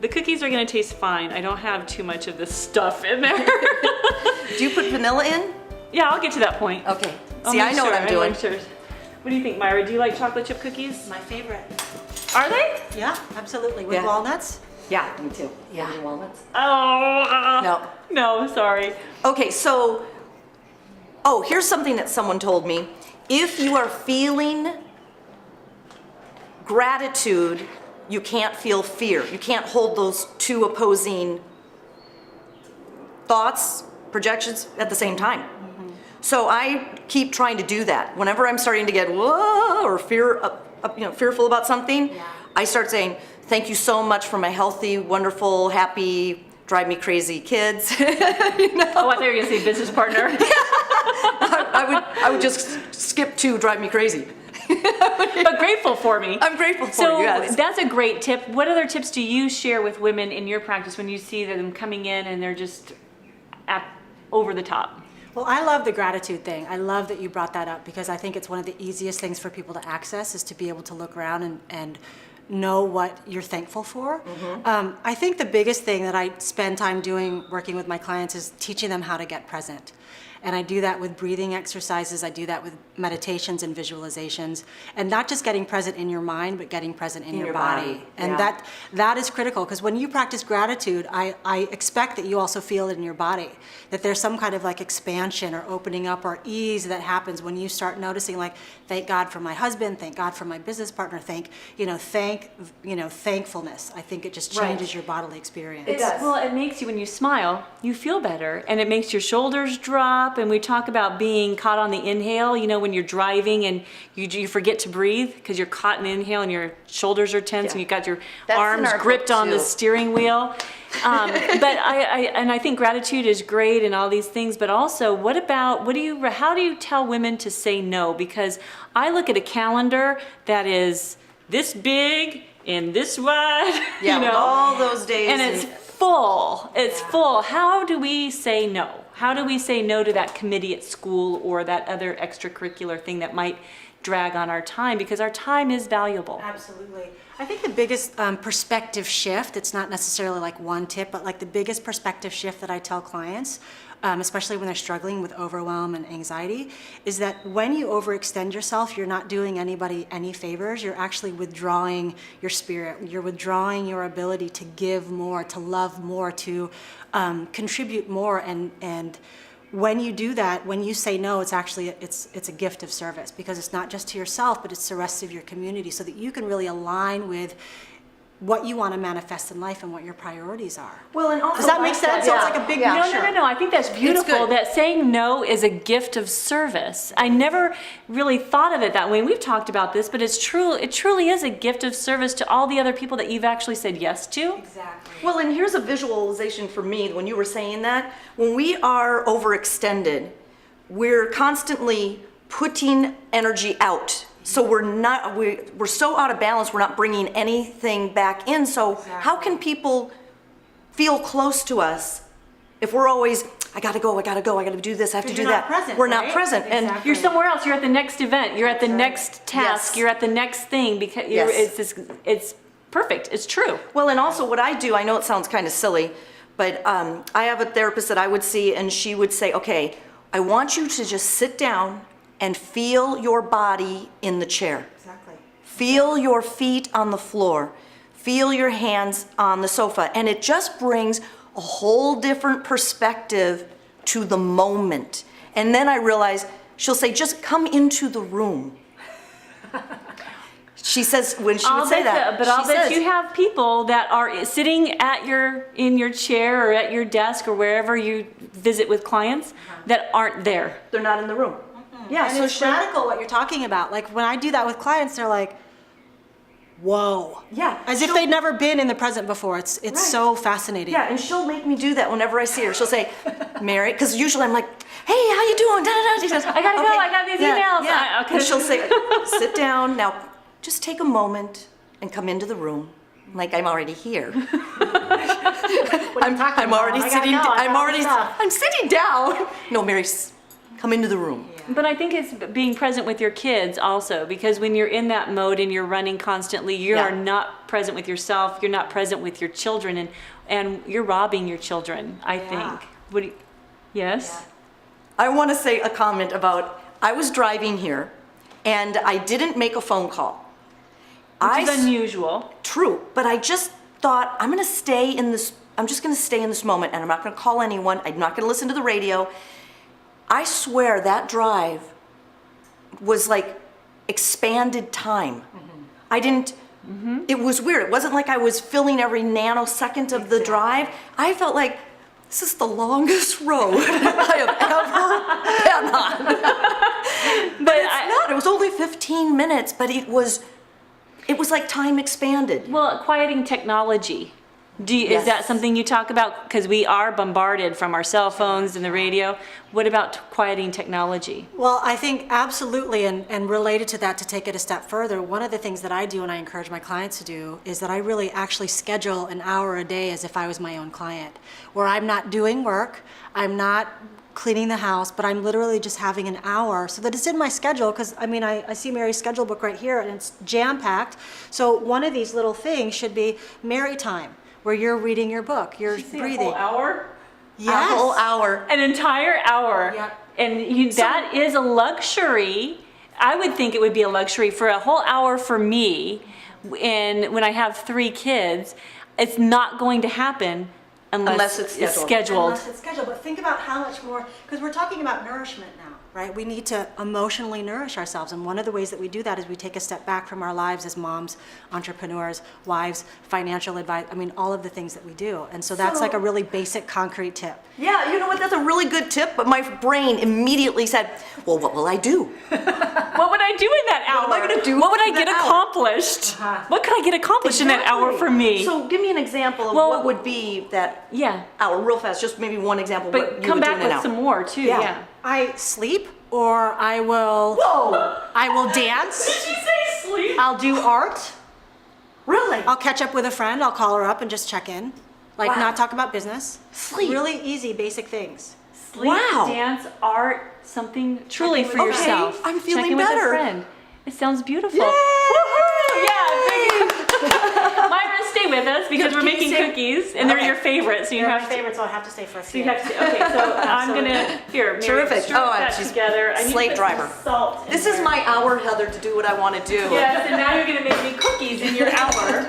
The cookies are gonna taste fine. I don't have too much of this stuff in there. Do you put vanilla in? Yeah, I'll get to that point. Okay. I'll See, make I know what sure, I'm doing. make sure. What do you think, Myra? Do you like chocolate chip cookies? My favorite. Are they? Yeah, absolutely. With Yeah. walnuts? Yeah, me too. Yeah. Walnuts. Oh. No. No, sorry. Okay, so, here's something that someone told me. If you are feeling gratitude, you can't feel fear. You can't hold those two opposing thoughts, projections at the same time. So I keep trying to do that. Whenever I'm starting to get whoa or fearful about something, I start saying, "Thank you so much for my healthy, wonderful, happy, drive me crazy kids." Oh, I thought you were gonna say business partner. I would just skip to drive me crazy. But grateful for me. I'm grateful for So you. Yes. that's a great tip. What other tips do you share with women in your practice when you see them coming in and they're just over the top? Well, I love the gratitude thing. I love that you brought that up because I think it's one of the easiest things for people to access is to be able to look around and know what you're thankful for. I think the biggest thing that I spend time doing working with my clients is teaching them how to get present. And I do that with breathing exercises. I do that with meditations and visualizations, and not just getting present in your mind, but getting present in your body. And yeah. that is critical because when you practice gratitude, I expect that you also feel it in your body, that there's some kind of like expansion or opening up or ease that happens when you start noticing like, thank God for my husband, thank God for my business partner, thankfulness. I think it just changes your bodily experience. It does. Well, it makes you, when you smile, you feel better, and it makes your shoulders drop. And we talk about being caught on the inhale, when you're driving and you forget to breathe because you're caught in the inhale and your shoulders are tense and you've got your arms gripped on the steering wheel. But I think gratitude is great and all these things, but also how do you tell women to say no? Because I look at a calendar that is this big and this wide, with all those days. and it's full. It's full. How do we say no? How do we say no to that committee at school or that other extracurricular thing that might drag on our time? Because our time is valuable. Absolutely. I think the biggest perspective shift, it's not necessarily like one tip, but like the biggest perspective shift that I tell clients, especially when they're struggling with overwhelm and anxiety, is that when you overextend yourself, you're not doing anybody any favors. You're actually withdrawing your spirit. You're withdrawing your ability to give more, to love more, to contribute more. And when you do that, when you say no, it's actually it's a gift of service because it's not just to yourself, but it's the rest of your community, so that you can really align with what you want to manifest in life and what your priorities are. Well, and also, does that make sense? So it's like a big picture. No. I think that's beautiful. That saying no is a gift of service. I never really thought of it that way. We've talked about this, but it's true. It truly is a gift of service to all the other people that you've actually said yes to. Exactly. Well, and here's a visualization for me when you were saying that. When we are overextended, we're constantly putting energy out. So we're so out of balance, we're not bringing anything back in. So how can people feel close to us if we're always, I gotta go, I gotta do this, I have to do that. Present, we're not present. Exactly. And You're somewhere else. You're at the next event. You're at the next task. Yes. You're at the next thing because it's perfect. It's true. well, and also what I do, I know it sounds kind of silly, but I have a therapist that I would see and she would say, okay, I want you to just sit down and feel your body in the chair. Exactly. Feel your feet on the floor. Feel your hands on the sofa. And it just brings a whole different perspective to the moment. And then I realize, she'll say, just come into the room. She says, when she would say that. But I'll bet you have people that are sitting in your chair or at your desk or wherever you visit with clients that aren't there. They're not in the room. Yeah, And so it's radical what you're talking about. Like when I do that with clients, they're like, whoa. Yeah. As if they'd never been in the present before. It's so fascinating. Yeah, and she'll make me do that whenever I see her. She'll say, Mary, because usually I'm like, hey, how you doing? She says, I gotta go, I got these emails. Yeah. Okay. And she'll say, sit down. Now, just take a moment and come into the room. Like I'm already here. I'm already sitting. I'm sitting down. No, Mary, come into the room. Yeah. But I think it's being present with your kids also, because when you're in that mode and you're running constantly, you Yeah. are not present with yourself, you're not present with your children, and you're robbing your children, I think. What do you, yes? I want to say a comment about, I was driving here and I didn't make a phone call. Which is unusual. True, but I just thought, I'm just going to stay in this moment and I'm not going to call anyone. I'm not going to listen to the radio. I swear that drive was like expanded time. I didn't, it was weird. It wasn't like I was filling every nanosecond of the drive. I felt like, this is the longest road I have ever been on. But it's not, it was only 15 minutes, but it was like time expanded. Well, quieting technology. Yes. Is that something you talk about? Because we are bombarded from our cell phones and the radio. What about quieting technology? Well, I think absolutely, and related to that, to take it a step further, one of the things that I do and I encourage my clients to do is that I really actually schedule an hour a day as if I was my own client, where I'm not doing work, I'm not cleaning the house, but I'm literally just having an hour so that it's in my schedule, because I mean, I see Mary's schedule book right here and it's jam-packed. So one of these little things should be Mary time, where you're reading your book, you're breathing. A whole hour? Yes. A whole hour. An entire hour. Yeah. And that is a luxury. I would think it would be a luxury for a whole hour for me. And when I have 3 kids, it's not going to happen unless it's scheduled. Unless it's scheduled, but think about how much more, because we're talking about nourishment now, right? We need to emotionally nourish ourselves, and one of the ways that we do that is we take a step back from our lives as moms, entrepreneurs, wives, financial advice, I mean, all of the things that we do. And so that's like a really basic, concrete tip. Yeah, you know what, that's a really good tip, but my brain immediately said, well, what will I do? What would I do in that hour? What am I gonna do What would I in get that hour? accomplished? What could I get accomplished in that hour for me? So give me an example of Well, what would be that yeah. hour, real fast, just maybe one example of what But you come would do back in an with hour. some more too, Yeah. yeah. I sleep, or I will dance. Did you say sleep? I'll do art. Really? I'll catch up with a friend. I'll call her up and just check in. Like, Wow. not talk about business. Sleep. Really easy, basic things. Sleep, Wow. dance, art, something truly in for with yourself. I'm feeling Check in with better. a friend. It sounds beautiful. Yay! Woohoo! Yeah, big. Myra, stay with us because we're Can you making say- cookies, and they're Okay. your favorite, so you They're have my to. favorite, so I have to stay for a So few. you have to. Okay, so I'm gonna here. Mary, Terrific. stir Oh, that she's together. I need slave to put some driver. Salt. In This is there. my hour, Heather, to do what I want to do. Yes, and now you're gonna make me cookies in your hour.